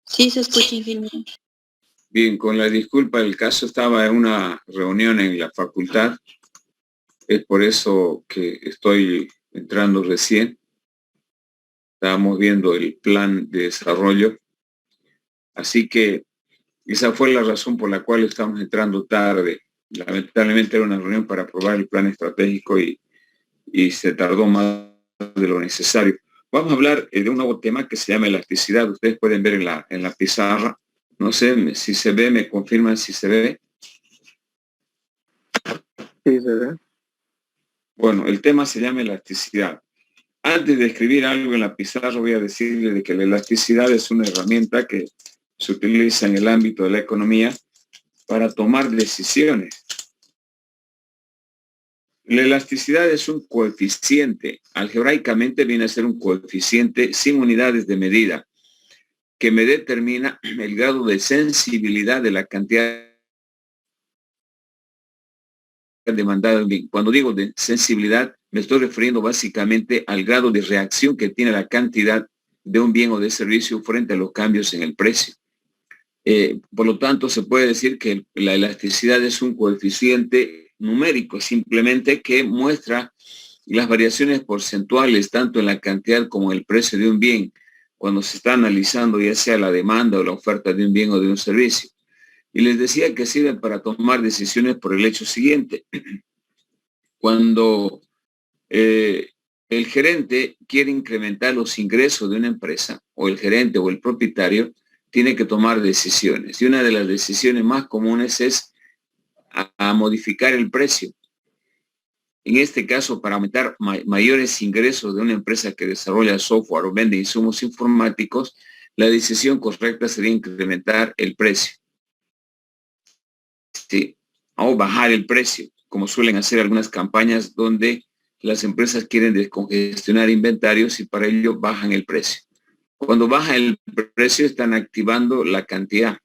Sí, se escucha, ingeniero. Bien, con la disculpa, el caso estaba en una reunión en la facultad. Es por eso que estoy entrando recién. Estábamos viendo el plan de desarrollo. Así que esa fue la razón por la cual estamos entrando tarde. Lamentablemente era una reunión para aprobar el plan estratégico y se tardó más de lo necesario. Vamos a hablar de un nuevo tema que se llama elasticidad. Ustedes pueden ver en la pizarra. No sé si se ve, me confirman si se ve. Sí, se ve. Bueno, el tema se llama elasticidad. Antes de escribir algo en la pizarra, voy a decirle de que la elasticidad es una herramienta que se utiliza en el ámbito de la economía para tomar decisiones. La elasticidad es un coeficiente. Algebraicamente viene a ser un coeficiente sin unidades de medida que me determina el grado de sensibilidad de la cantidad demandada. Cuando digo de sensibilidad, me estoy refiriendo básicamente al grado de reacción que tiene la cantidad de un bien o de servicio frente a los cambios en el precio. Por lo tanto, se puede decir que la elasticidad es un coeficiente numérico, simplemente que muestra las variaciones porcentuales, tanto en la cantidad como en el precio de un bien, cuando se está analizando ya sea la demanda o la oferta de un bien o de un servicio. Y les decía que sirve para tomar decisiones por el hecho siguiente. Cuando el gerente quiere incrementar los ingresos de una empresa, o el gerente o el propietario, tiene que tomar decisiones. Y una de las decisiones más comunes es a modificar el precio. En este caso, para aumentar mayores ingresos de una empresa que desarrolla software o vende insumos informáticos, la decisión correcta sería incrementar el precio. Sí, o bajar el precio, como suelen hacer algunas campañas donde las empresas quieren descongestionar inventarios y para ello bajan el precio. Cuando baja el precio están activando la cantidad.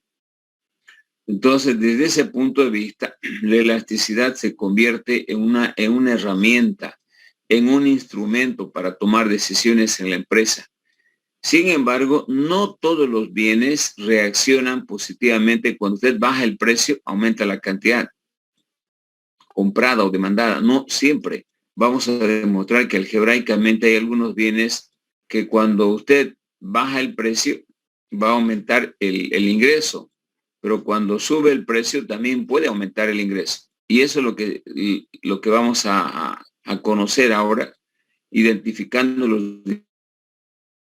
Entonces, desde ese punto de vista, la elasticidad se convierte en una herramienta, en un instrumento para tomar decisiones en la empresa. Sin embargo, no todos los bienes reaccionan positivamente. Cuando usted baja el precio, aumenta la cantidad comprada o demandada. No siempre. Vamos a demostrar que algebraicamente hay algunos bienes que cuando usted baja el precio va a aumentar el ingreso, pero cuando sube el precio también puede aumentar el ingreso. Y eso es lo que vamos a conocer ahora, identificando los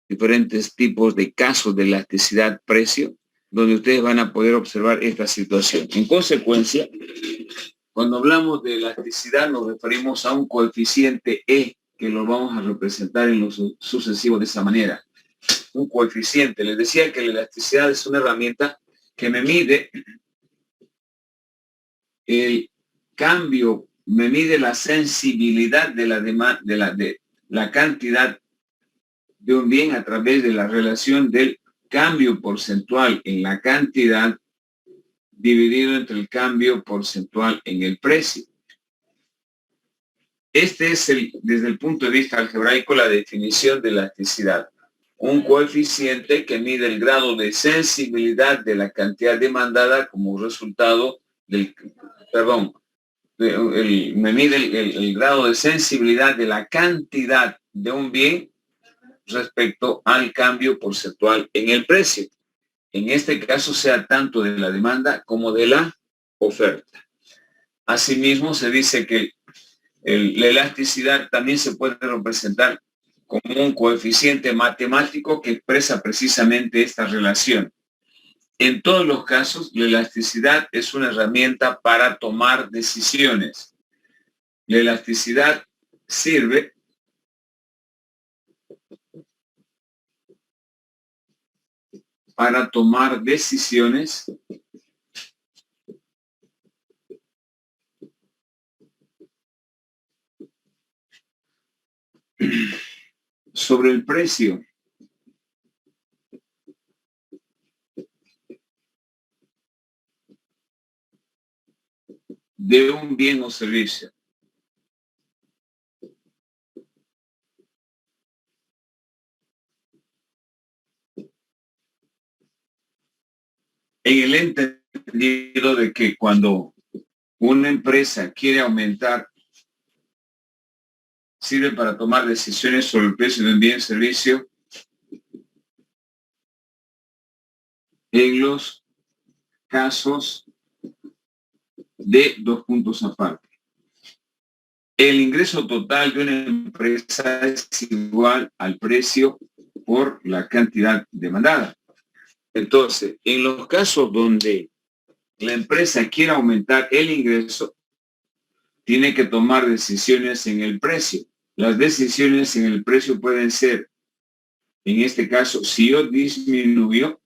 diferentes tipos de casos de elasticidad precio, donde ustedes van a poder observar esta situación. En consecuencia, cuando hablamos de elasticidad nos referimos a un coeficiente E que lo vamos a representar en lo sucesivo de esa manera. Un coeficiente. Les decía que la elasticidad es una herramienta que me mide el cambio, me mide la sensibilidad de la demanda, de la cantidad de un bien a través de la relación del cambio porcentual en la cantidad dividido entre el cambio porcentual en el precio. Este es, desde el punto de vista algebraico, la definición de elasticidad. Un coeficiente que mide el grado de sensibilidad de la cantidad demandada como resultado del, me mide el grado de sensibilidad de la cantidad de un bien respecto al cambio porcentual en el precio. En este caso sea tanto de la demanda como de la oferta. Asimismo, se dice que la elasticidad también se puede representar como un coeficiente matemático que expresa precisamente esta relación. En todos los casos, la elasticidad es una herramienta para tomar decisiones. La elasticidad sirve para tomar decisiones sobre el precio de un bien o servicio. En el entendido de que cuando una empresa quiere aumentar, sirve para tomar decisiones sobre el precio de un bien o servicio en los casos de dos puntos aparte. El ingreso total de una empresa es igual al precio por la cantidad demandada. Entonces, en los casos donde la empresa quiere aumentar el ingreso, tiene que tomar decisiones en el precio. Las decisiones en el precio pueden ser, en este caso, si yo disminuyo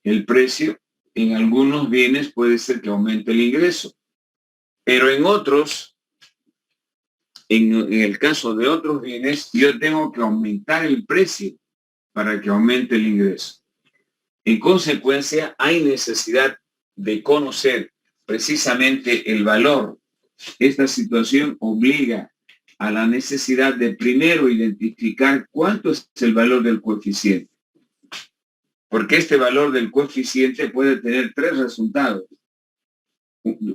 el precio, en algunos bienes puede ser que aumente el ingreso, pero en otros, en el caso de otros bienes, yo tengo que aumentar el precio para que aumente el ingreso. En consecuencia, hay necesidad de conocer precisamente el valor. Esta situación obliga a la necesidad de primero identificar cuánto es el valor del coeficiente. Porque este valor del coeficiente puede tener tres resultados.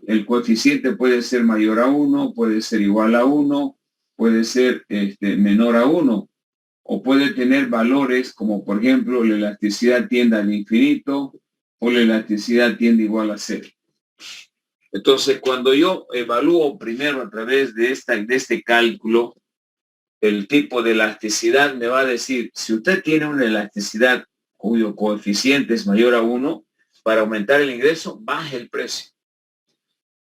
El coeficiente puede ser mayor a 1, puede ser igual a 1, puede ser menor a 1, o puede tener valores como, por ejemplo, la elasticidad tiende al infinito o la elasticidad tiende igual a 0. Entonces, cuando yo evalúo primero a través de este cálculo, el tipo de elasticidad me va a decir, si usted tiene una elasticidad cuyo coeficiente es mayor a 1, para aumentar el ingreso, baje el precio.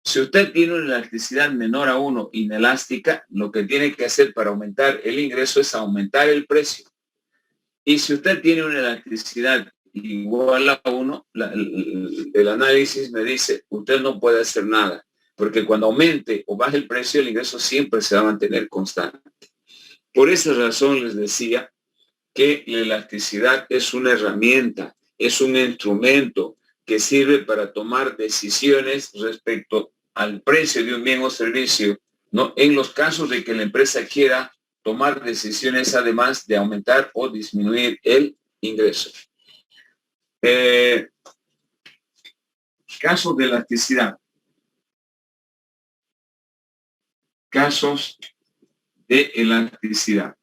Si usted tiene una elasticidad menor a 1 inelástica, lo que tiene que hacer para aumentar el ingreso es aumentar el precio. Y si usted tiene una elasticidad igual a 1, el análisis me dice, usted no puede hacer nada, porque cuando aumente o baje el precio, el ingreso siempre se va a mantener constante. Por esa razón les decía que la elasticidad es una herramienta, es un instrumento que sirve para tomar decisiones respecto al precio de un bien o servicio, ¿no? En los casos de que la empresa quiera tomar decisiones además de aumentar o disminuir el ingreso. Casos de elasticidad. Casos de elasticidad.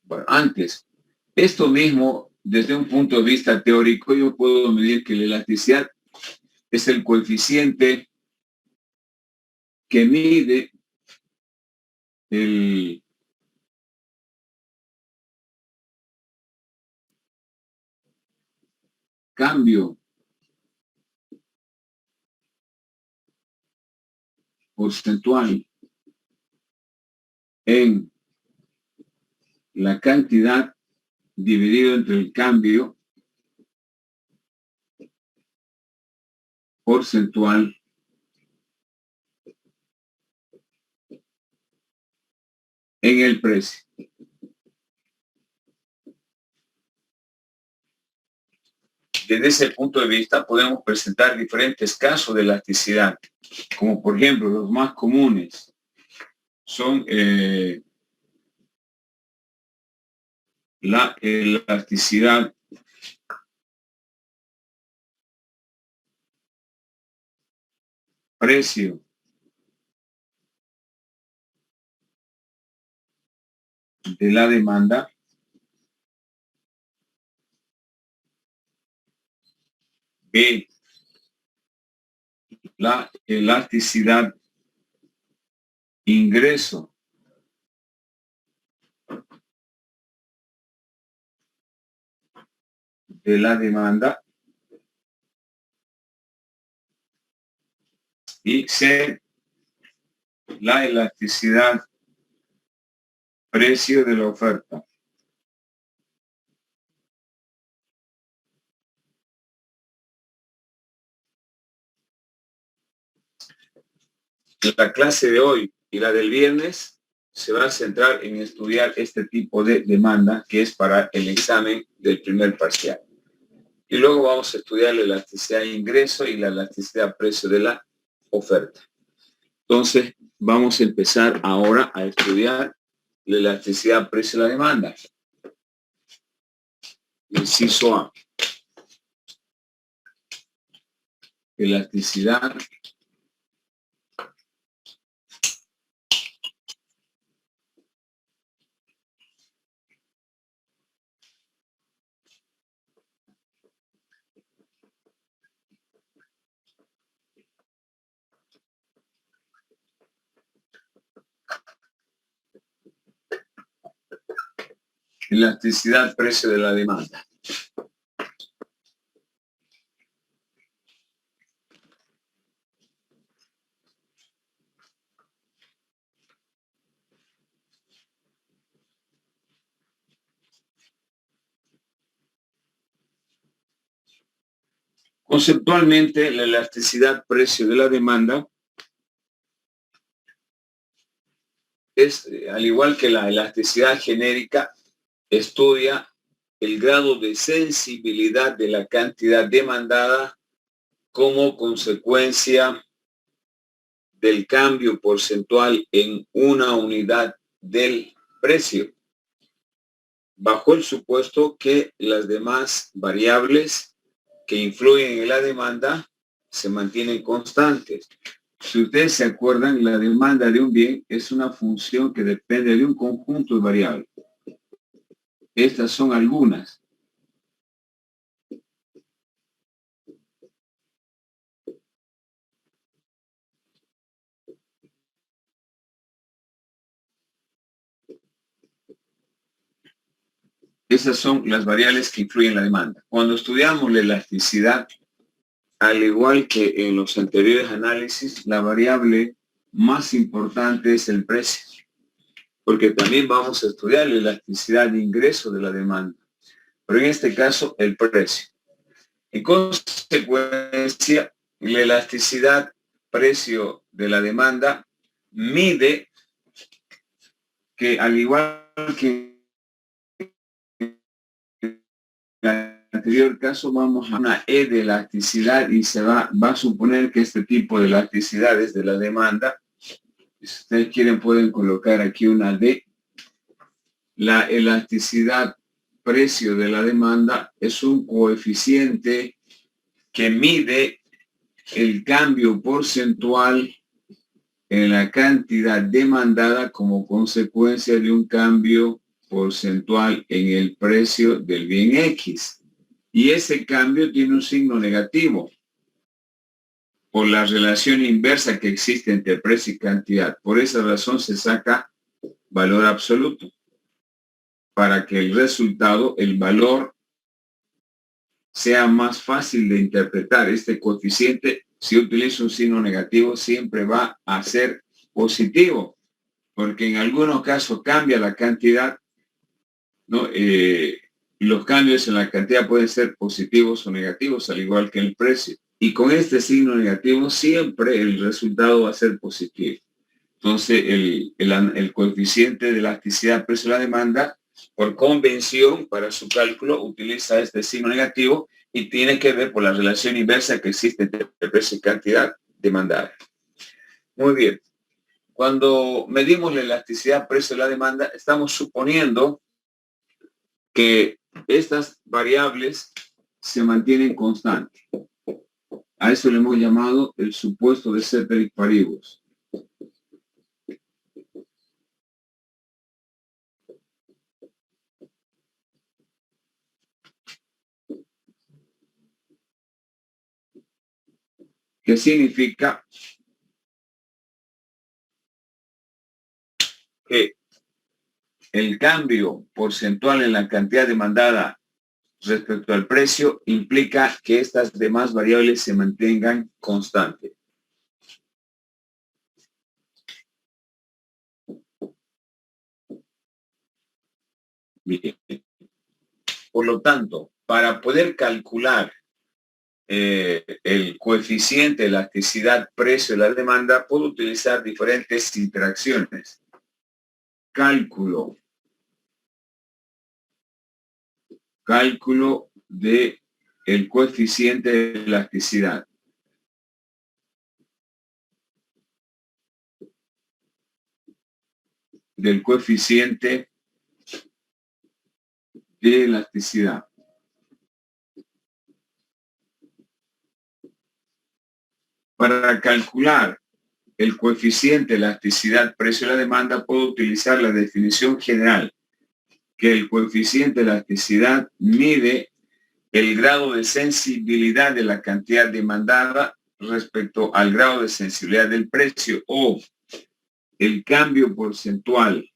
Bueno, antes, esto mismo, desde un punto de vista teórico, yo puedo medir que la elasticidad es el coeficiente que mide el cambio porcentual en la cantidad dividido entre el cambio porcentual en el precio. Desde ese punto de vista podemos presentar diferentes casos de elasticidad, como por ejemplo los más comunes son la elasticidad precio de la demanda B, la elasticidad ingreso de la demanda y C, la elasticidad precio de la oferta. La clase de hoy y la del viernes se va a centrar en estudiar este tipo de demanda que es para el examen del primer parcial. Y luego vamos a estudiar la elasticidad de ingreso y la elasticidad precio de la oferta. Entonces, vamos a empezar ahora a estudiar la elasticidad precio de la demanda. Inciso A. Elasticidad precio de la demanda. Conceptualmente, la elasticidad precio de la demanda es, al igual que la elasticidad genérica, estudia el grado de sensibilidad de la cantidad demandada como consecuencia del cambio porcentual en una unidad del precio, bajo el supuesto que las demás variables que influyen en la demanda se mantienen constantes. Si ustedes se acuerdan, la demanda de un bien es una función que depende de un conjunto de variables. Estas son algunas. Esas son las variables que influyen en la demanda. Cuando estudiamos la elasticidad, al igual que en los anteriores análisis, la variable más importante es el precio, porque también vamos a estudiar la elasticidad de ingreso de la demanda, pero en este caso el precio. En consecuencia, la elasticidad precio de la demanda mide que, al igual que en el anterior caso, vamos a una E de elasticidad y se va a suponer que este tipo de elasticidades de la demanda, si ustedes quieren pueden colocar aquí una D. La elasticidad precio de la demanda es un coeficiente que mide el cambio porcentual en la cantidad demandada como consecuencia de un cambio porcentual en el precio del bien X. Y ese cambio tiene un signo negativo por la relación inversa que existe entre precio y cantidad. Por esa razón se saca valor absoluto, para que el resultado, el valor, sea más fácil de interpretar. Este coeficiente, si utilizo un signo negativo, siempre va a ser positivo, porque en algunos casos cambia la cantidad, ¿no? Los cambios en la cantidad pueden ser positivos o negativos, al igual que el precio. Y con este signo negativo siempre el resultado va a ser positivo. Entonces, el coeficiente de elasticidad precio de la demanda, por convención, para su cálculo, utiliza este signo negativo y tiene que ver por la relación inversa que existe entre precio y cantidad demandada. Muy bien. Cuando medimos la elasticidad precio de la demanda, estamos suponiendo que estas variables se mantienen constantes. A eso le hemos llamado el supuesto de ceteris paribus. ¿Qué significa? Que el cambio porcentual en la cantidad demandada respecto al precio implica que estas demás variables se mantengan constantes. Bien. Por lo tanto, para poder calcular el coeficiente de elasticidad precio de la demanda, puedo utilizar diferentes interacciones. Cálculo de el coeficiente de elasticidad. del coeficiente de elasticidad. Para calcular el coeficiente de elasticidad precio de la demanda, puedo utilizar la definición general, que el coeficiente de elasticidad mide el grado de sensibilidad de la cantidad demandada respecto al grado de sensibilidad del precio, o el cambio porcentual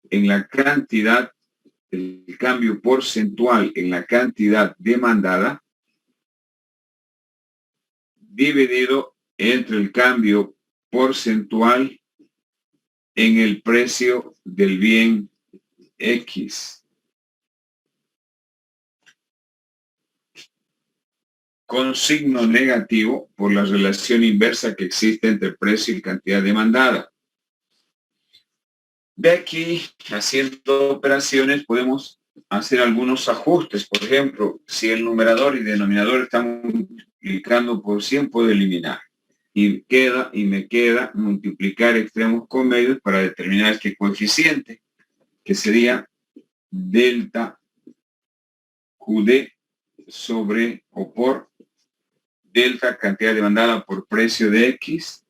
en la cantidad, el cambio porcentual en la cantidad demandada dividido entre el cambio porcentual en el precio del bien X, con signo negativo por la relación inversa que existe entre precio y cantidad demandada. De aquí, haciendo operaciones, podemos hacer algunos ajustes. Por ejemplo, si el numerador y denominador están multiplicando por 100, puedo eliminar. Y me queda multiplicar extremos con medios para determinar este coeficiente, que sería delta QD sobre o por delta cantidad demandada por precio de X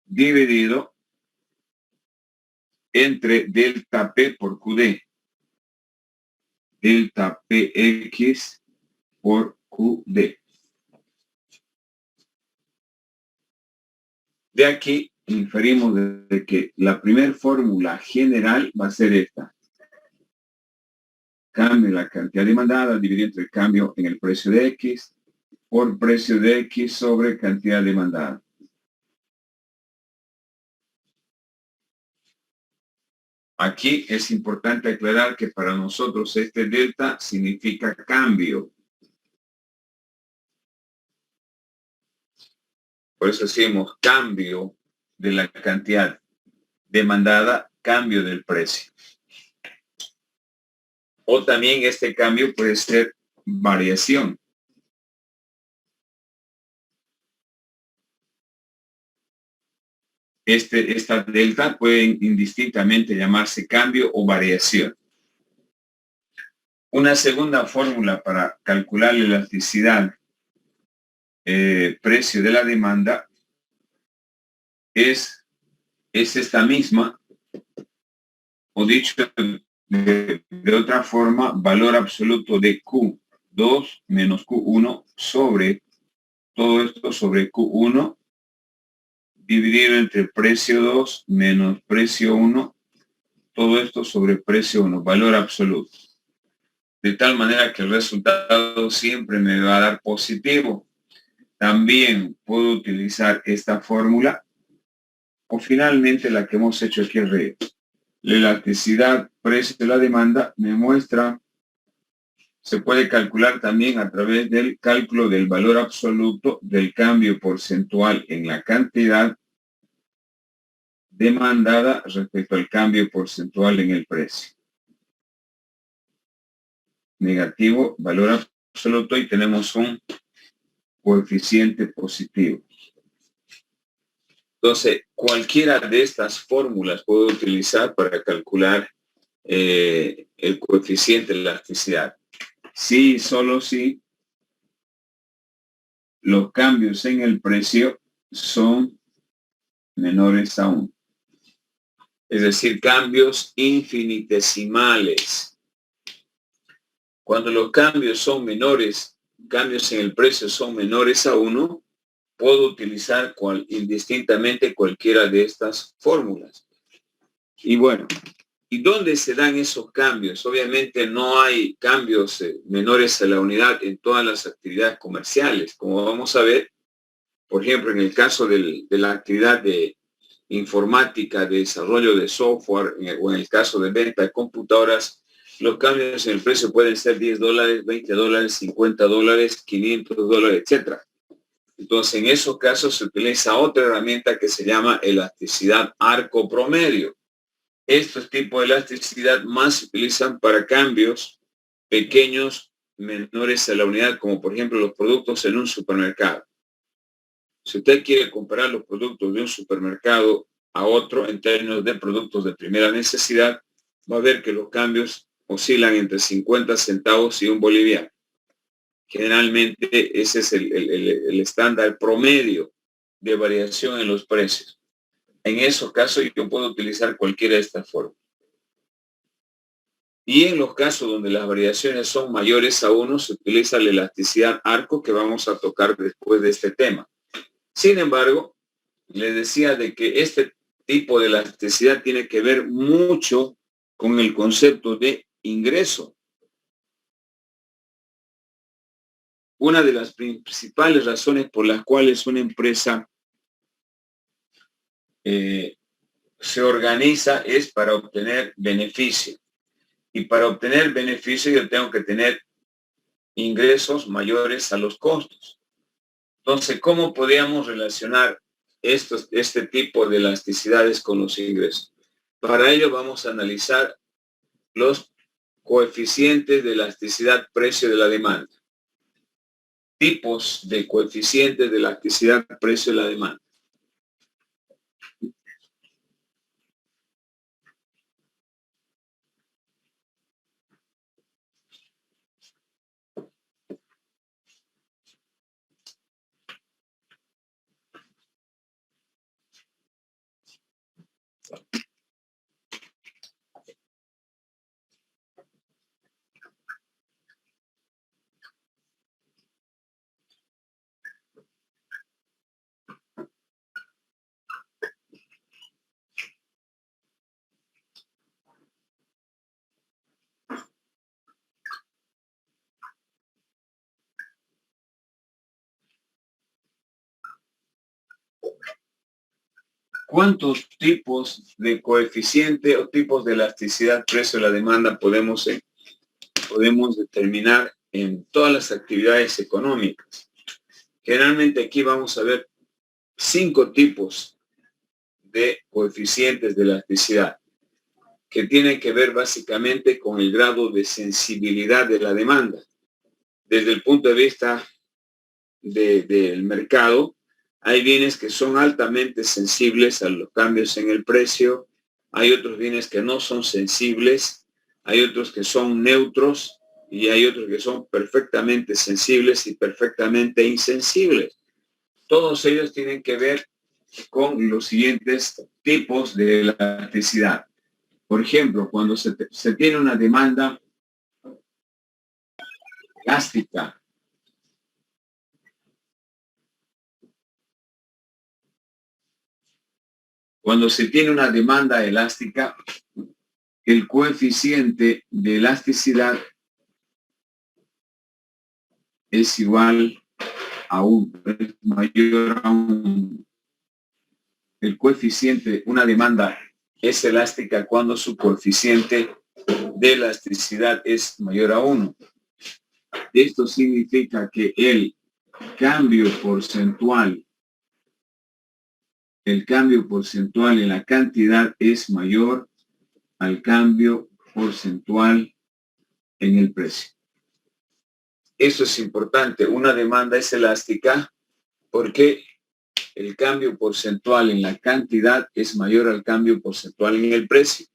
dividido entre delta P por QD, delta PX por QD. De aquí inferimos de que la primera fórmula general va a ser esta. Cambio en la cantidad demandada dividido entre el cambio en el precio de X por precio de X sobre cantidad demandada. Aquí es importante aclarar que para nosotros este delta significa cambio. Por eso decimos cambio de la cantidad demandada, cambio del precio. O también este cambio puede ser variación. Esta delta puede indistintamente llamarse cambio o variación. Una segunda fórmula para calcular la elasticidad precio de la demanda es esta misma, o dicho de otra forma, valor absoluto de Q2 menos Q1 sobre todo esto sobre Q1 dividido entre precio 2 menos precio 1, todo esto sobre precio 1, valor absoluto. De tal manera que el resultado siempre me va a dar positivo. También puedo utilizar esta fórmula o finalmente la que hemos hecho aquí arriba. La elasticidad precio de la demanda me muestra, se puede calcular también a través del cálculo del valor absoluto del cambio porcentual en la cantidad demandada respecto al cambio porcentual en el precio. Negativo, valor absoluto, y tenemos un coeficiente positivo. Entonces, cualquiera de estas fórmulas puedo utilizar para calcular el coeficiente de elasticidad. Sí, solo si los cambios en el precio son menores a 1. Es decir, cambios infinitesimales. Cuando los cambios son menores, cambios en el precio son menores a 1, puedo utilizar indistintamente cualquiera de estas fórmulas. Y bueno, ¿y dónde se dan esos cambios? Obviamente no hay cambios menores a la unidad en todas las actividades comerciales. Como vamos a ver, por ejemplo, en el caso de la actividad de informática, de desarrollo de software, o en el caso de venta de computadoras, los cambios en el precio pueden ser $10, $20, $50, $500, etc. Entonces, en esos casos se utiliza otra herramienta que se llama elasticidad arco promedio. Estos tipos de elasticidad más se utilizan para cambios pequeños, menores a la unidad, como por ejemplo los productos en un supermercado. Si usted quiere comparar los productos de un supermercado a otro en términos de productos de primera necesidad, va a ver que los cambios oscilan entre 50 centavos y un boliviano. Generalmente ese es el estándar promedio de variación en los precios. En esos casos yo puedo utilizar cualquiera de estas formas. Y en los casos donde las variaciones son mayores a 1, se utiliza la elasticidad arco, que vamos a tocar después de este tema. Sin embargo, les decía de que este tipo de elasticidad tiene que ver mucho con el concepto de ingreso. Una de las principales razones por las cuales una empresa se organiza es para obtener beneficio. Y para obtener beneficio yo tengo que tener ingresos mayores a los costos. Entonces, ¿cómo podríamos relacionar este tipo de elasticidades con los ingresos? Para ello vamos a analizar los coeficientes de elasticidad precio de la demanda. Tipos de coeficientes de elasticidad precio de la demanda. ¿Cuántos tipos de coeficiente o tipos de elasticidad precio de la demanda podemos determinar en todas las actividades económicas? Generalmente aquí vamos a ver 5 tipos de coeficientes de elasticidad que tienen que ver básicamente con el grado de sensibilidad de la demanda. Desde el punto de vista del mercado, hay bienes que son altamente sensibles a los cambios en el precio, hay otros bienes que no son sensibles, hay otros que son neutros y hay otros que son perfectamente sensibles y perfectamente insensibles. Todos ellos tienen que ver con los siguientes tipos de elasticidad. Por ejemplo, cuando se tiene una demanda elástica, cuando se tiene una demanda elástica, el coeficiente de elasticidad es igual a 1, es mayor a 1. El coeficiente, una demanda es elástica cuando su coeficiente de elasticidad es mayor a 1. Esto significa que el cambio porcentual en la cantidad es mayor al cambio porcentual en el precio. Eso es importante. Una demanda es elástica porque el cambio porcentual en la cantidad es mayor al cambio porcentual en el precio.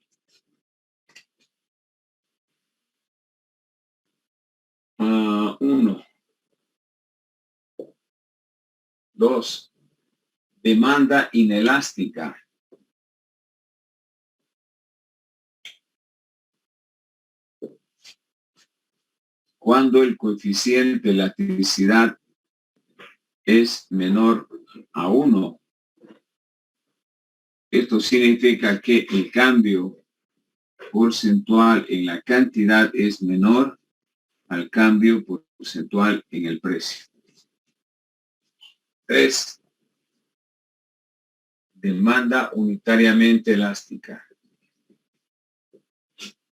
1. 2. Demanda inelástica. Cuando el coeficiente de elasticidad es menor a 1. Esto significa que el cambio porcentual en la cantidad es menor al cambio porcentual en el precio. 3. Demanda unitariamente elástica.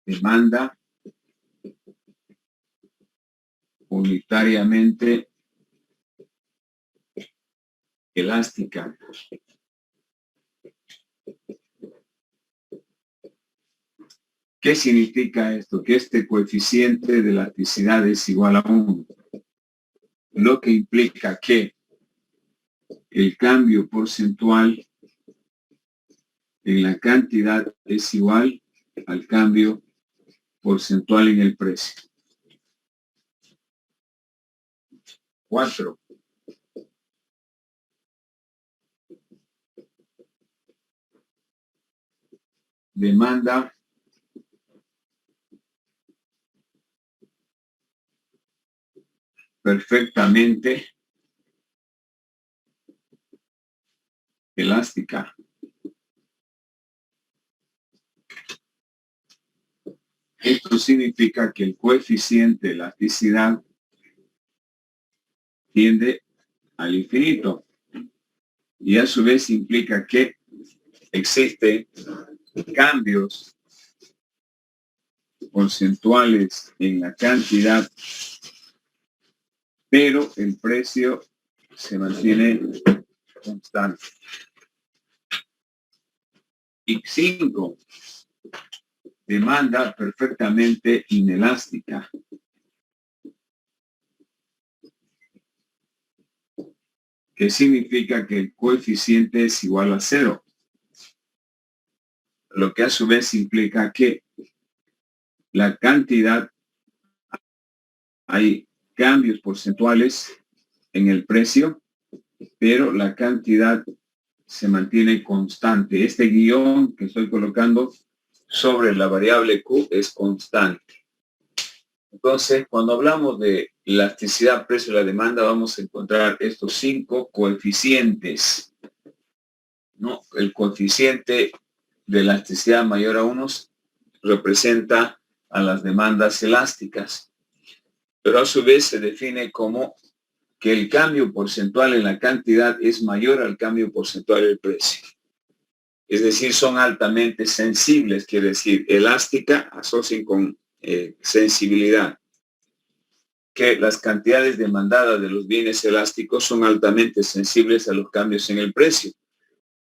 Demanda unitariamente elástica. ¿Qué significa esto? Que este coeficiente de elasticidad es igual a 1. Lo que implica que el cambio porcentual en la cantidad es igual al cambio porcentual en el precio. 4. Demanda perfectamente elástica. Esto significa que el coeficiente de elasticidad tiende al infinito y a su vez implica que existen cambios porcentuales en la cantidad, pero el precio se mantiene constante. Y 5, demanda perfectamente inelástica. Que significa que el coeficiente es igual a 0. Lo que a su vez implica que la cantidad, hay cambios porcentuales en el precio, pero la cantidad se mantiene constante. Este guión que estoy colocando sobre la variable Q es constante. Entonces, cuando hablamos de elasticidad, precio y la demanda, vamos a encontrar estos 5 coeficientes, ¿no? El coeficiente de elasticidad mayor a 1 representa a las demandas elásticas, pero a su vez se define como que el cambio porcentual en la cantidad es mayor al cambio porcentual del precio. Es decir, son altamente sensibles, quiere decir, elástica, asocian con sensibilidad. Que las cantidades demandadas de los bienes elásticos son altamente sensibles a los cambios en el precio.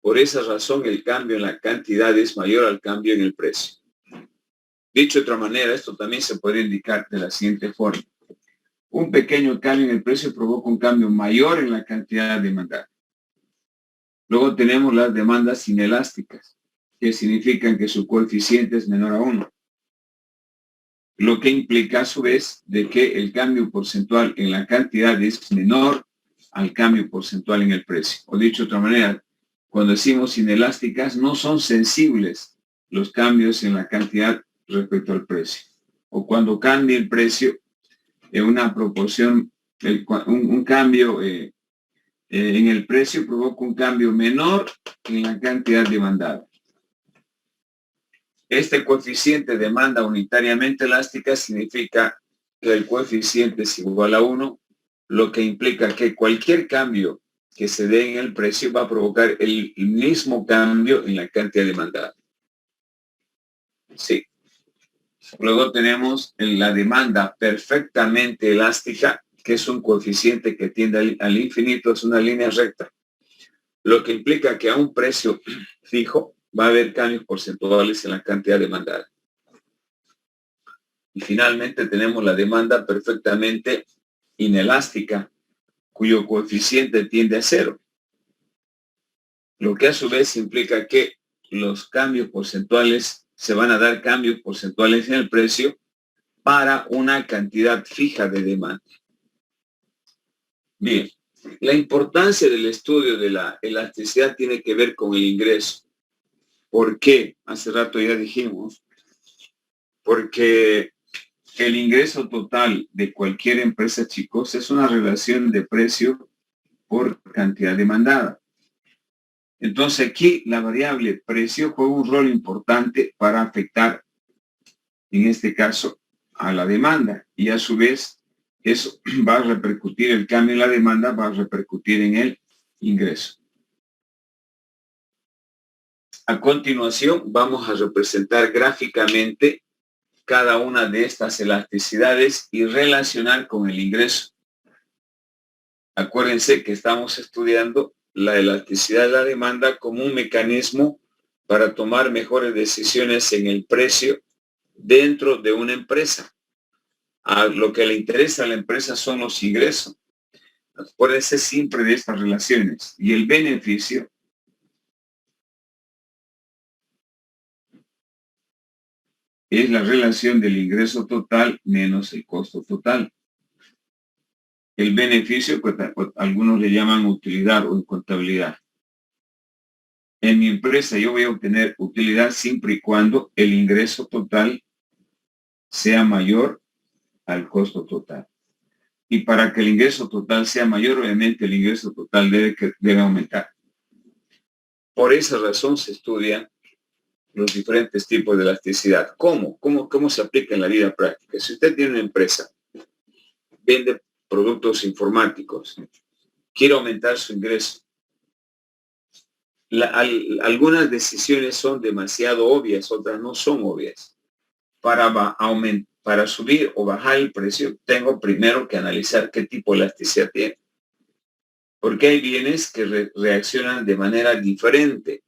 Por esa razón, el cambio en la cantidad es mayor al cambio en el precio. Dicho de otra manera, esto también se puede indicar de la siguiente forma. Un pequeño cambio en el precio provoca un cambio mayor en la cantidad demandada. Luego tenemos las demandas inelásticas, que significan que su coeficiente es menor a 1. Lo que implica a su vez de que el cambio porcentual en la cantidad es menor al cambio porcentual en el precio. O dicho de otra manera, cuando decimos inelásticas, no son sensibles los cambios en la cantidad respecto al precio. O cuando cambia el precio en una proporción, un cambio en el precio provoca un cambio menor en la cantidad demandada. Este coeficiente de demanda unitariamente elástica significa que el coeficiente es igual a 1, lo que implica que cualquier cambio que se dé en el precio va a provocar el mismo cambio en la cantidad demandada. Sí. Luego tenemos la demanda perfectamente elástica, que es un coeficiente que tiende al infinito, es una línea recta, lo que implica que a un precio fijo va a haber cambios porcentuales en la cantidad demandada. Y finalmente tenemos la demanda perfectamente inelástica, cuyo coeficiente tiende a 0, lo que a su vez implica que los cambios porcentuales se van a dar cambios porcentuales en el precio para una cantidad fija de demanda. Bien, la importancia del estudio de la elasticidad tiene que ver con el ingreso. ¿Por qué? Hace rato ya dijimos, porque el ingreso total de cualquier empresa, chicos, es una relación de precio por cantidad demandada. Entonces aquí la variable precio juega un rol importante para afectar, en este caso, a la demanda, y a su vez eso va a repercutir, el cambio en la demanda va a repercutir en el ingreso. A continuación vamos a representar gráficamente cada una de estas elasticidades y relacionar con el ingreso. Acuérdense que estamos estudiando la elasticidad de la demanda como un mecanismo para tomar mejores decisiones en el precio dentro de una empresa. A lo que le interesa a la empresa son los ingresos. Acuérdense siempre de estas relaciones. Y el beneficio es la relación del ingreso total menos el costo total. El beneficio, pues, algunos le llaman utilidad o contabilidad. En mi empresa yo voy a obtener utilidad siempre y cuando el ingreso total sea mayor al costo total. Y para que el ingreso total sea mayor, obviamente el ingreso total debe aumentar. Por esa razón se estudian los diferentes tipos de elasticidad. ¿Cómo se aplica en la vida práctica? Si usted tiene una empresa, vende productos informáticos, quiere aumentar su ingreso, algunas decisiones son demasiado obvias, otras no son obvias. Para subir o bajar el precio, tengo primero que analizar qué tipo de elasticidad tiene. Porque hay bienes que reaccionan de manera diferente.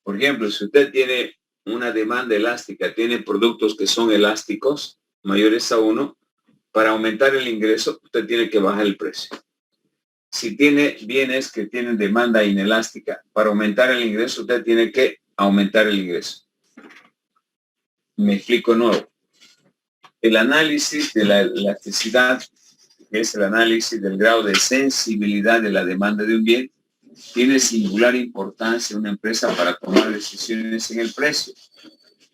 Por ejemplo, si usted tiene una demanda elástica, tiene productos que son elásticos, mayores a 1, para aumentar el ingreso, usted tiene que bajar el precio. Si tiene bienes que tienen demanda inelástica, para aumentar el ingreso, usted tiene que aumentar el ingreso. Me explico de nuevo. El análisis de la elasticidad, que es el análisis del grado de sensibilidad de la demanda de un bien, tiene singular importancia en una empresa para tomar decisiones en el precio.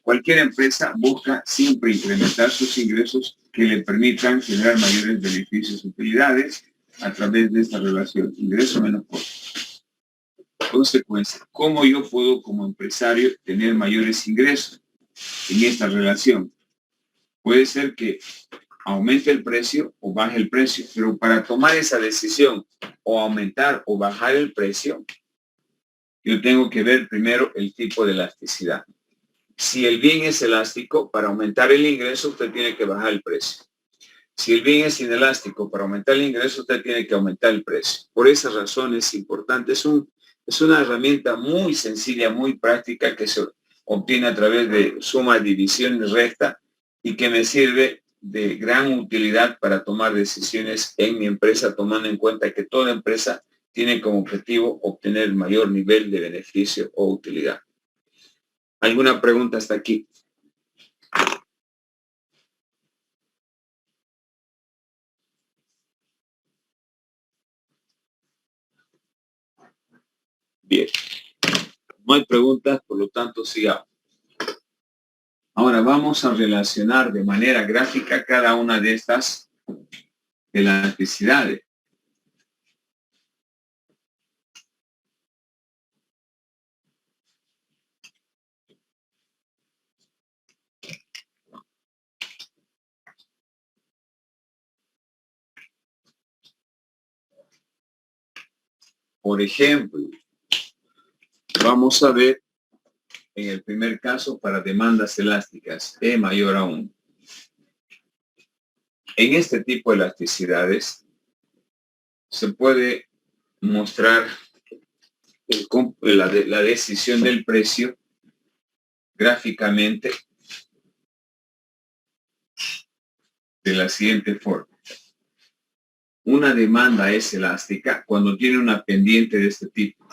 Cualquier empresa busca siempre incrementar sus ingresos que le permitan generar mayores beneficios y utilidades a través de esta relación ingreso menos costo. Consecuencia, ¿cómo yo puedo como empresario tener mayores ingresos en esta relación? Puede ser que aumente el precio o baje el precio, pero para tomar esa decisión o aumentar o bajar el precio, yo tengo que ver primero el tipo de elasticidad. Si el bien es elástico, para aumentar el ingreso, usted tiene que bajar el precio. Si el bien es inelástico, para aumentar el ingreso, usted tiene que aumentar el precio. Por esa razón es importante. Es una herramienta muy sencilla, muy práctica que se obtiene a través de suma, división y resta y que me sirve de gran utilidad para tomar decisiones en mi empresa, tomando en cuenta que toda empresa tiene como objetivo obtener el mayor nivel de beneficio o utilidad. ¿Alguna pregunta hasta aquí? Bien. No hay preguntas, por lo tanto sigamos. Ahora vamos a relacionar de manera gráfica cada una de estas elasticidades. Por ejemplo, vamos a ver en el primer caso para demandas elásticas, E mayor a 1. En este tipo de elasticidades se puede mostrar la decisión del precio gráficamente de la siguiente forma. Una demanda es elástica cuando tiene una pendiente de este tipo.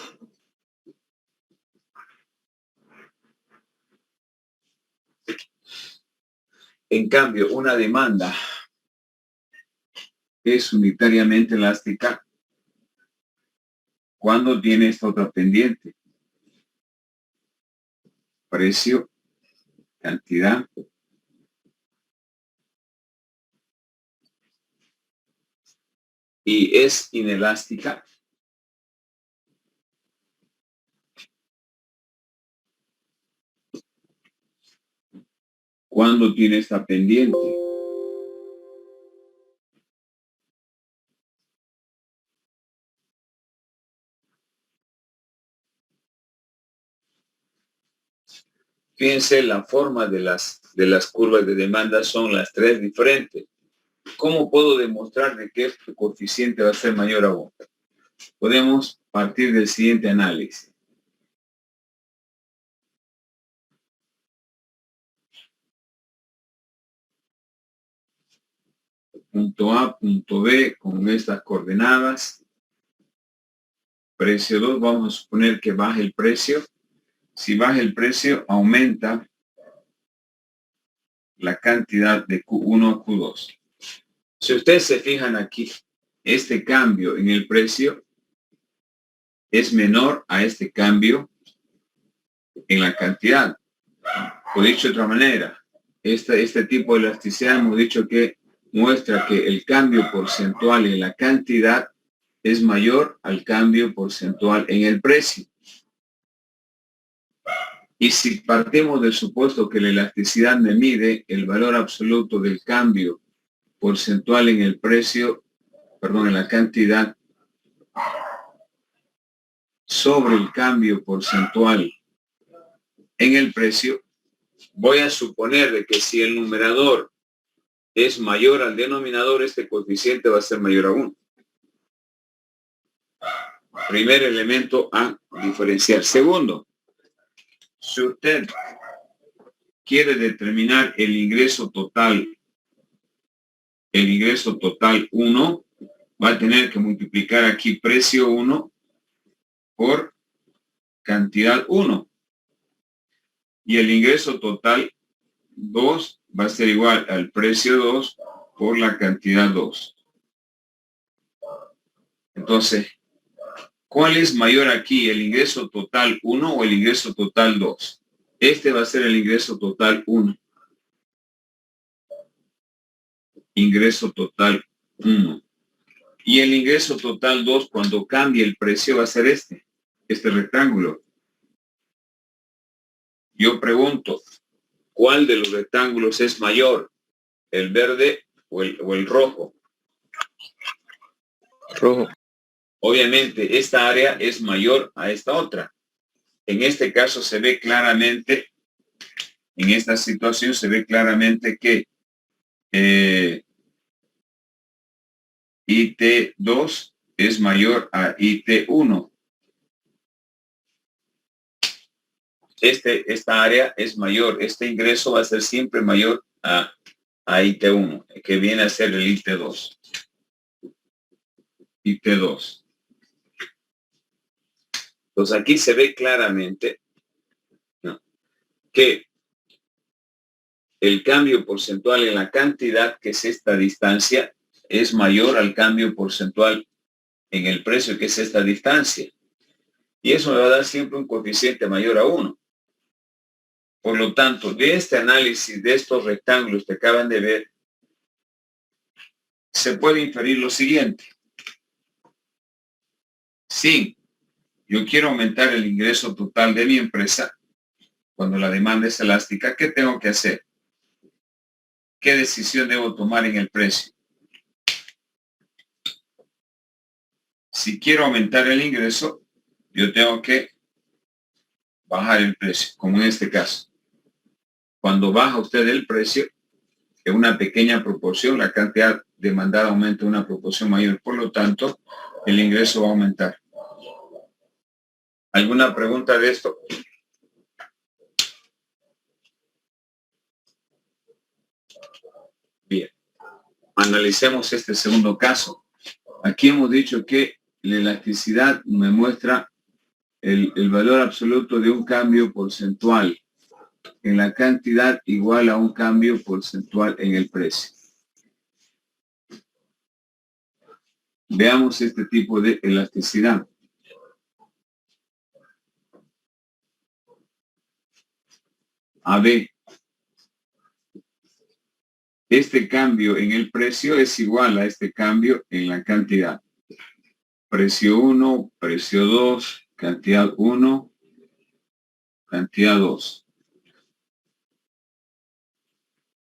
En cambio, una demanda es unitariamente elástica cuando tiene esta otra pendiente. Precio, cantidad. Y es inelástica cuando tiene esta pendiente. Fíjense, la forma de las curvas de demanda son las tres diferentes. ¿Cómo puedo demostrar de que este coeficiente va a ser mayor a 1? Podemos partir del siguiente análisis. punto A, punto B con estas coordenadas. Precio 2, vamos a suponer que baja el precio. Si baja el precio, aumenta la cantidad de Q1 a Q2. Si ustedes se fijan aquí, este cambio en el precio es menor a este cambio en la cantidad. O dicho de otra manera, este tipo de elasticidad hemos dicho que muestra que el cambio porcentual en la cantidad es mayor al cambio porcentual en el precio. Y si partimos del supuesto que la elasticidad me mide el valor absoluto del cambio porcentual en el precio, en la cantidad, sobre el cambio porcentual en el precio, voy a suponer de que si el numerador es mayor al denominador, este coeficiente va a ser mayor a 1. Primer elemento a diferenciar. Segundo, si usted quiere determinar el ingreso total 1, va a tener que multiplicar aquí precio 1 por cantidad 1. Y el ingreso total 2 va a ser igual al precio 2 por la cantidad 2. Entonces, ¿cuál es mayor aquí? ¿El ingreso total 1 o el ingreso total 2? Este va a ser el ingreso total 1. Ingreso total 1. Y el ingreso total 2, cuando cambie el precio, va a ser este rectángulo. Yo pregunto, ¿cuál de los rectángulos es mayor? ¿El verde o el rojo? Rojo. Obviamente, esta área es mayor a esta otra. En este caso se ve claramente, en esta situación se ve claramente que IT2 es mayor a IT1. Esta área es mayor, este ingreso va a ser siempre mayor a IT1, que viene a ser el IT2. IT2. Entonces aquí se ve claramente, ¿no?, que el cambio porcentual en la cantidad, que es esta distancia, es mayor al cambio porcentual en el precio, que es esta distancia. Y eso me va a dar siempre un coeficiente mayor a 1. Por lo tanto, de este análisis de estos rectángulos que acaban de ver, se puede inferir lo siguiente. Si yo quiero aumentar el ingreso total de mi empresa, cuando la demanda es elástica, ¿qué tengo que hacer? ¿Qué decisión debo tomar en el precio? Si quiero aumentar el ingreso, yo tengo que bajar el precio, como en este caso. Cuando baja usted el precio, en una pequeña proporción, la cantidad demandada aumenta en una proporción mayor. Por lo tanto, el ingreso va a aumentar. ¿Alguna pregunta de esto? Bien. Analicemos este segundo caso. Aquí hemos dicho que la elasticidad me muestra el valor absoluto de un cambio porcentual en la cantidad igual a un cambio porcentual en el precio. Veamos este tipo de elasticidad. AB. Este cambio en el precio es igual a este cambio en la cantidad. Precio 1, precio 2, cantidad 1, cantidad 2.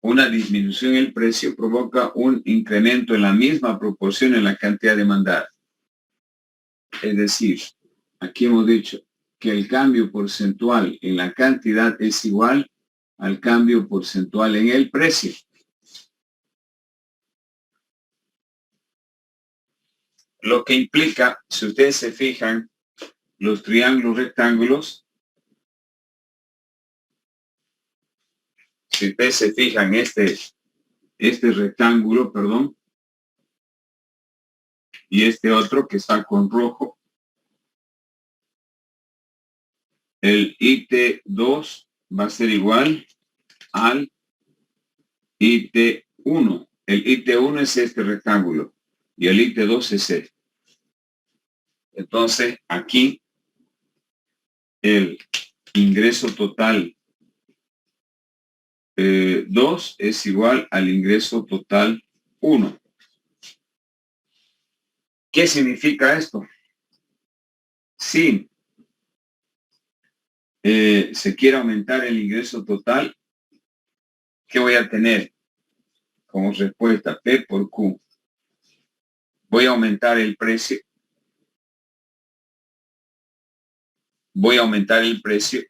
Una disminución en el precio provoca un incremento en la misma proporción en la cantidad demandada. Es decir, aquí hemos dicho que el cambio porcentual en la cantidad es igual al cambio porcentual en el precio. Lo que implica, si ustedes se fijan, los triángulos rectángulos, si ustedes se fijan este rectángulo, Y este otro que está con rojo, el IT2 va a ser igual al IT1. El IT1 es este rectángulo y el IT2 es este. Entonces, aquí el ingreso total 2 es igual al ingreso total 1. ¿Qué significa esto? Si se quiere aumentar el ingreso total, ¿qué voy a tener como respuesta? P por Q. Voy a aumentar el precio. Voy a aumentar el precio.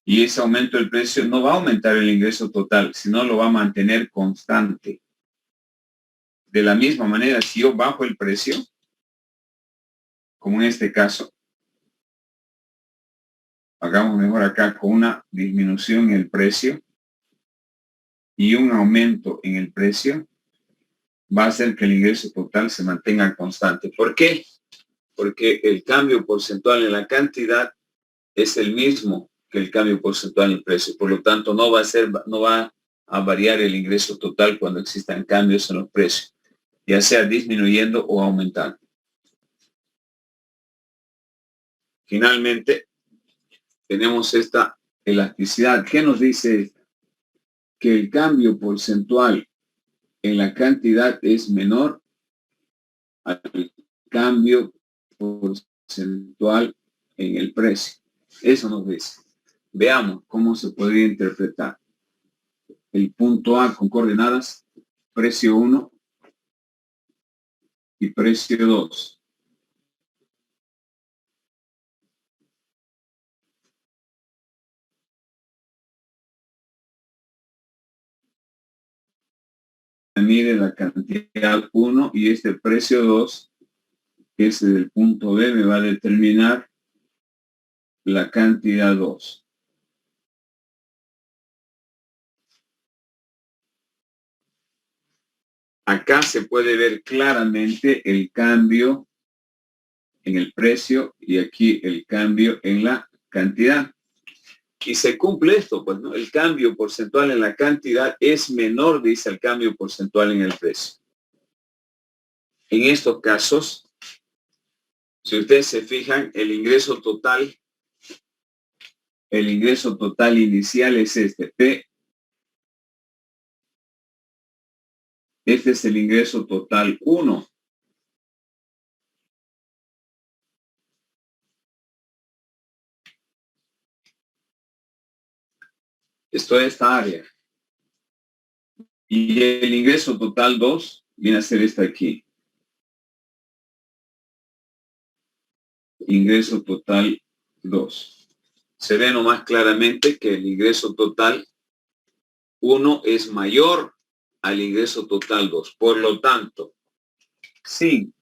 Y ese aumento del precio no va a aumentar el ingreso total, sino lo va a mantener constante. De la misma manera, si yo bajo el precio, como en este caso, hagamos mejor acá con una disminución en el precio y un aumento en el precio, va a hacer que el ingreso total se mantenga constante. ¿Por qué? Porque el cambio porcentual en la cantidad es el mismo que el cambio porcentual en el precio. Por lo tanto, no va a variar el ingreso total cuando existan cambios en los precios, ya sea disminuyendo o aumentando. Finalmente, tenemos esta elasticidad. ¿Qué nos dice? Que el cambio porcentual en la cantidad es menor al cambio porcentual en el precio. Eso nos dice. Veamos cómo se podría interpretar. El punto A con coordenadas, precio 1 y precio 2. Mire la cantidad 1 y este precio 2, que es el punto B, me va a determinar la cantidad 2. Acá se puede ver claramente el cambio en el precio y aquí el cambio en la cantidad. Y se cumple esto, pues, ¿no? El cambio porcentual en la cantidad es menor, dice, el cambio porcentual en el precio. En estos casos, si ustedes se fijan, el ingreso total inicial es este, P. Este es el ingreso total 1. Esto es esta área. Y el ingreso total 2 viene a ser esta aquí. Ingreso total 2. Se ve nomás claramente que el ingreso total 1 es mayor al ingreso total 2. Por lo tanto, sí,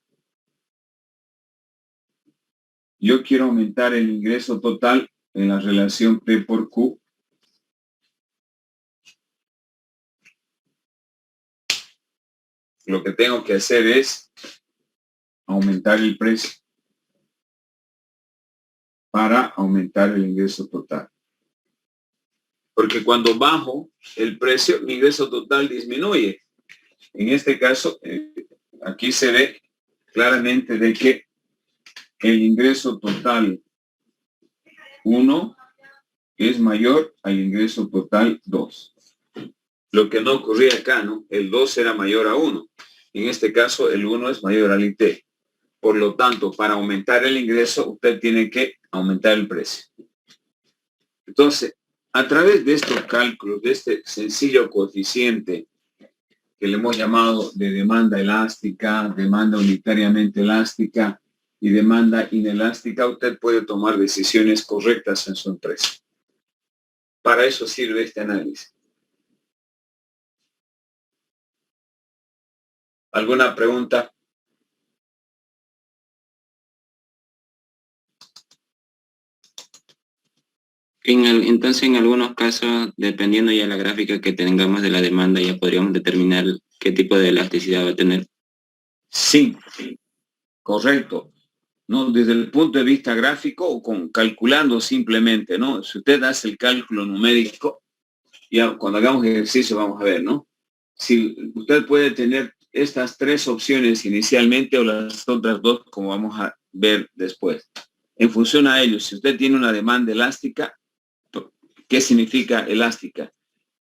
yo quiero aumentar el ingreso total en la relación P por Q. Lo que tengo que hacer es aumentar el precio para aumentar el ingreso total. Porque cuando bajo el precio, mi ingreso total disminuye. En este caso, aquí se ve claramente de que el ingreso total 1 es mayor al ingreso total 2. Lo que no ocurría acá, ¿no? El 2 era mayor a 1. En este caso, el 1 es mayor al IT. Por lo tanto, para aumentar el ingreso, usted tiene que aumentar el precio. Entonces, a través de estos cálculos, de este sencillo coeficiente que le hemos llamado de demanda elástica, demanda unitariamente elástica y demanda inelástica, usted puede tomar decisiones correctas en su empresa. Para eso sirve este análisis. ¿Alguna pregunta? Entonces, en algunos casos, dependiendo ya de la gráfica que tengamos de la demanda, ya podríamos determinar qué tipo de elasticidad va a tener. Sí. correcto, ¿no? Desde el punto de vista gráfico o calculando simplemente, ¿no? Si usted hace el cálculo numérico, ya cuando hagamos ejercicio vamos a ver, ¿no? Si usted puede tener estas tres opciones inicialmente o las otras dos, como vamos a ver después. En función a ello, si usted tiene una demanda elástica, ¿qué significa elástica?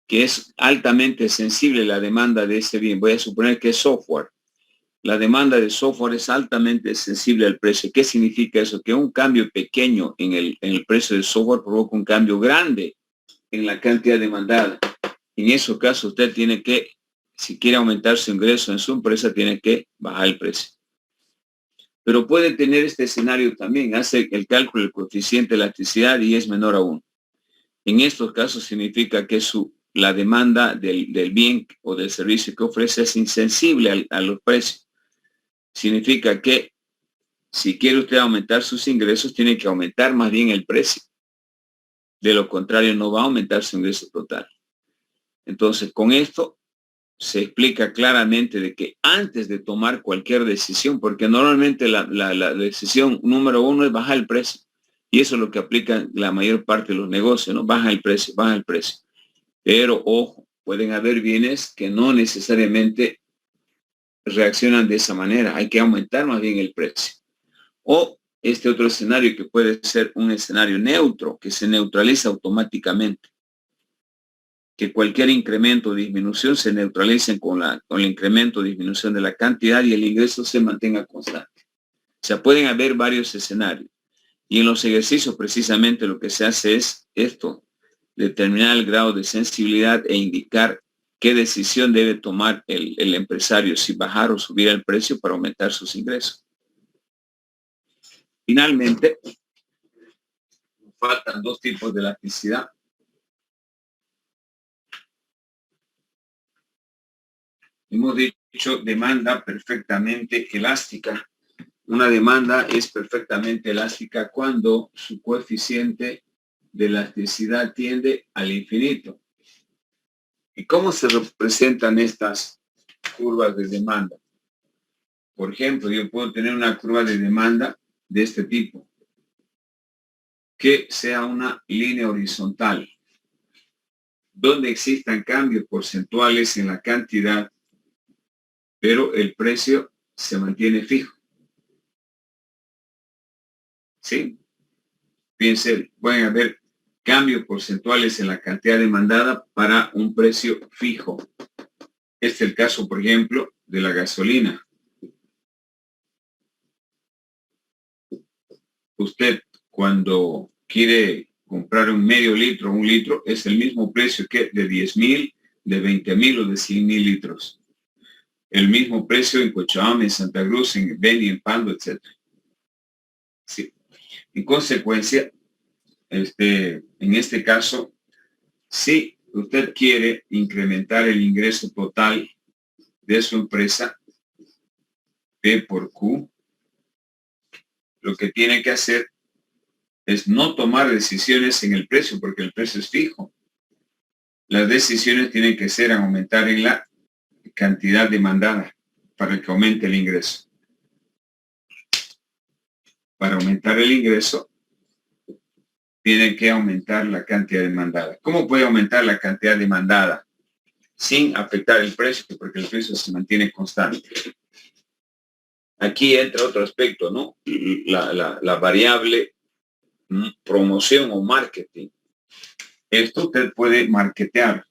Que es altamente sensible la demanda de ese bien. Voy a suponer que es software. La demanda de software es altamente sensible al precio. ¿Qué significa eso? Que un cambio pequeño en el precio del software provoca un cambio grande en la cantidad demandada. En esos casos usted tiene que, si quiere aumentar su ingreso en su empresa, tiene que bajar el precio. Pero puede tener este escenario también. Hace el cálculo del coeficiente de elasticidad y es menor a 1. En estos casos significa que la demanda del bien o del servicio que ofrece es insensible a los precios. Significa que si quiere usted aumentar sus ingresos, tiene que aumentar más bien el precio. De lo contrario, no va a aumentar su ingreso total. Entonces, con esto se explica claramente de que antes de tomar cualquier decisión, porque normalmente la decisión número 1 es bajar el precio. Y eso es lo que aplica la mayor parte de los negocios, ¿no? Baja el precio, baja el precio. Pero, ojo, pueden haber bienes que no necesariamente reaccionan de esa manera. Hay que aumentar más bien el precio. O este otro escenario que puede ser un escenario neutro, que se neutraliza automáticamente. Que cualquier incremento o disminución se neutralicen con el incremento o disminución de la cantidad y el ingreso se mantenga constante. O sea, pueden haber varios escenarios. Y en los ejercicios precisamente lo que se hace es esto, determinar el grado de sensibilidad e indicar qué decisión debe tomar el empresario, si bajar o subir el precio para aumentar sus ingresos. Finalmente, faltan dos tipos de elasticidad. Hemos dicho demanda perfectamente elástica. Una demanda es perfectamente elástica cuando su coeficiente de elasticidad tiende al infinito. ¿Y cómo se representan estas curvas de demanda? Por ejemplo, yo puedo tener una curva de demanda de este tipo, que sea una línea horizontal, donde existan cambios porcentuales en la cantidad, pero el precio se mantiene fijo. ¿Sí? Piensen, pueden haber cambios porcentuales en la cantidad demandada para un precio fijo. Este es el caso, por ejemplo, de la gasolina. Usted, cuando quiere comprar un medio litro, un litro, es el mismo precio que de 10,000, de 20,000 o de 100,000 litros. El mismo precio en Cochabamba, en Santa Cruz, en Beni, en Pando, etc. Sí. En consecuencia, en este caso, si usted quiere incrementar el ingreso total de su empresa, P por Q, lo que tiene que hacer es no tomar decisiones en el precio, porque el precio es fijo. Las decisiones tienen que ser aumentar en la cantidad demandada para que aumente el ingreso. Para aumentar el ingreso, tienen que aumentar la cantidad demandada. ¿Cómo puede aumentar la cantidad demandada sin afectar el precio? Porque el precio se mantiene constante. Aquí entra otro aspecto, ¿no? La variable promoción o marketing. Esto usted puede marketear.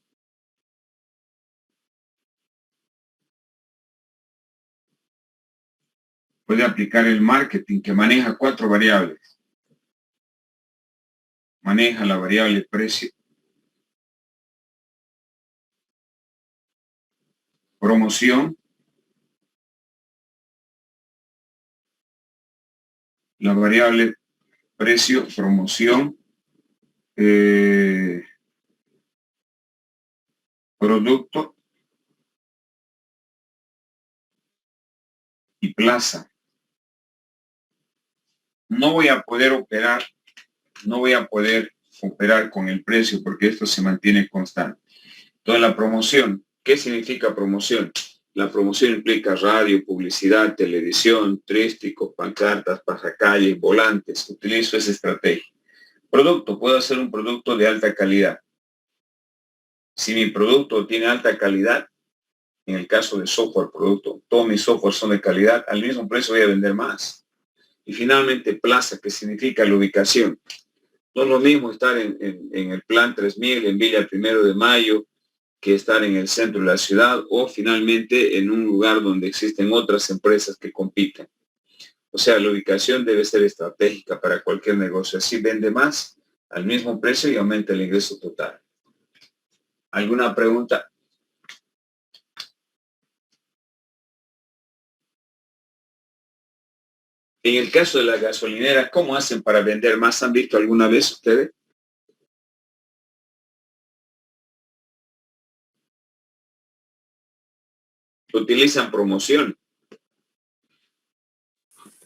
Puede aplicar el marketing, que maneja 4 variables. Maneja la variable precio, promoción, la variable precio, promoción, producto y plaza. No voy a poder operar con el precio porque esto se mantiene constante. Entonces, la promoción, ¿qué significa promoción? La promoción implica radio, publicidad, televisión, trípticos, pancartas, pasacalles, volantes. Utilizo esa estrategia. Producto, puedo hacer un producto de alta calidad. Si mi producto tiene alta calidad, en el caso de software producto, todos mis software son de calidad, al mismo precio voy a vender más. Y finalmente, plaza, que significa la ubicación. No es lo mismo estar en el Plan 3000, en Villa 1 de Mayo, que estar en el centro de la ciudad o finalmente en un lugar donde existen otras empresas que compiten. O sea, la ubicación debe ser estratégica para cualquier negocio. Así vende más al mismo precio y aumenta el ingreso total. ¿Alguna pregunta? En el caso de la gasolinera, ¿cómo hacen para vender más? ¿Han visto alguna vez ustedes? Utilizan promoción.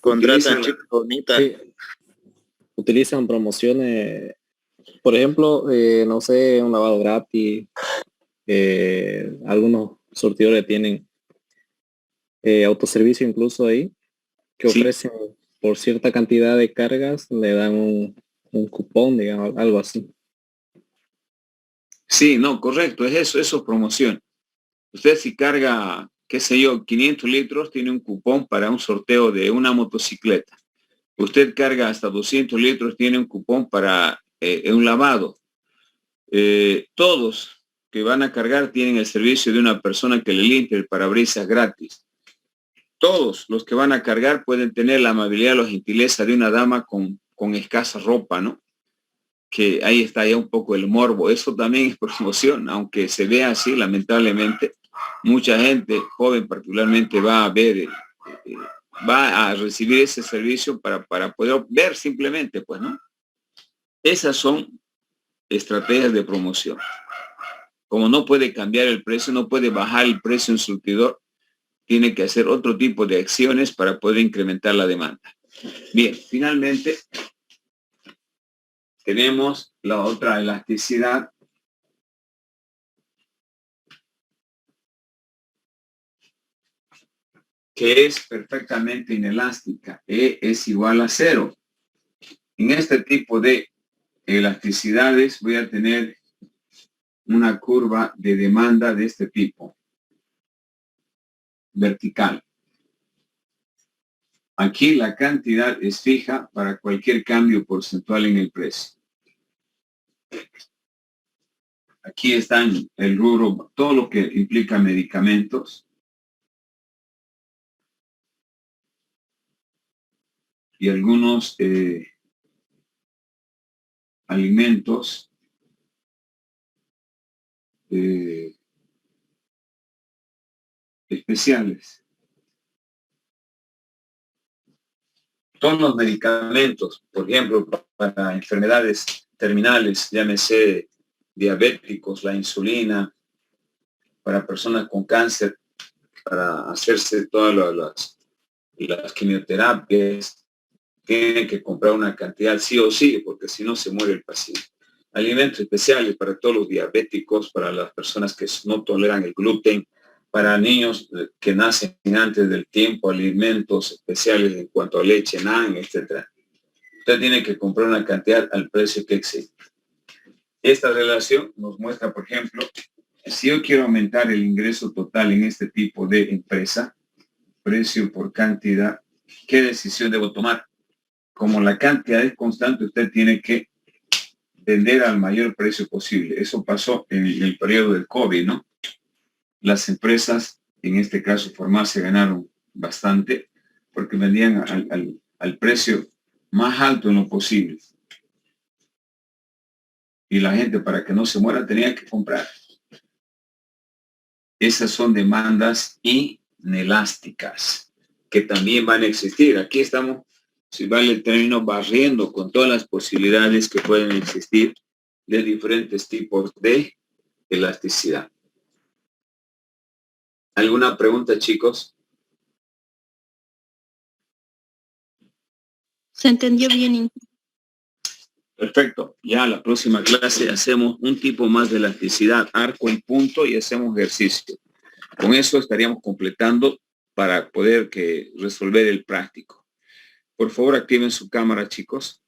Contratan chicas bonitas. Sí. Utilizan promociones, por ejemplo, no sé, un lavado gratis. Algunos surtidores tienen autoservicio incluso ahí, que Sí. ofrecen por cierta cantidad de cargas, le dan un cupón, digamos, algo así. Sí, no, correcto, es eso es promoción. Usted si carga, qué sé yo, 500 litros, tiene un cupón para un sorteo de una motocicleta. Usted carga hasta 200 litros, tiene un cupón para un lavado. Todos que van a cargar tienen el servicio de una persona que le limpie el parabrisas gratis. Todos los que van a cargar pueden tener la amabilidad o la gentileza de una dama con escasa ropa, ¿no? Que ahí está ya un poco el morbo. Eso también es promoción, aunque se vea así, lamentablemente, mucha gente joven particularmente va a ver, va a recibir ese servicio para poder ver simplemente, pues, ¿no? Esas son estrategias de promoción. Como no puede cambiar el precio, no puede bajar el precio en surtidor, tiene que hacer otro tipo de acciones para poder incrementar la demanda. Bien, finalmente tenemos la otra elasticidad, que es perfectamente inelástica. E es igual a 0. En este tipo de elasticidades voy a tener una curva de demanda de este tipo, vertical. Aquí la cantidad es fija para cualquier cambio porcentual en el precio. Aquí están el rubro, todo lo que implica medicamentos. Y algunos alimentos especiales. Todos los medicamentos, por ejemplo, para enfermedades terminales, llámese diabéticos, la insulina, para personas con cáncer, para hacerse todas las quimioterapias, tienen que comprar una cantidad sí o sí, porque si no se muere el paciente. Alimentos especiales para todos los diabéticos, para las personas que no toleran el gluten, para niños que nacen antes del tiempo, alimentos especiales en cuanto a leche, NAN, etc. Usted tiene que comprar una cantidad al precio que existe. Esta relación nos muestra, por ejemplo, si yo quiero aumentar el ingreso total en este tipo de empresa, precio por cantidad, ¿qué decisión debo tomar? Como la cantidad es constante, usted tiene que vender al mayor precio posible. Eso pasó en el periodo del COVID, ¿no? Las empresas, en este caso farmacia, ganaron bastante porque vendían al precio más alto en lo posible. Y la gente, para que no se muera, tenía que comprar. Esas son demandas inelásticas que también van a existir. Aquí estamos, si vale el término, barriendo con todas las posibilidades que pueden existir de diferentes tipos de elasticidad. ¿Alguna pregunta, chicos? Se entendió bien. Perfecto. Ya la próxima clase hacemos un tipo más de elasticidad, arco y punto, y hacemos ejercicio. Con eso estaríamos completando para poder resolver el práctico. Por favor, activen su cámara, chicos.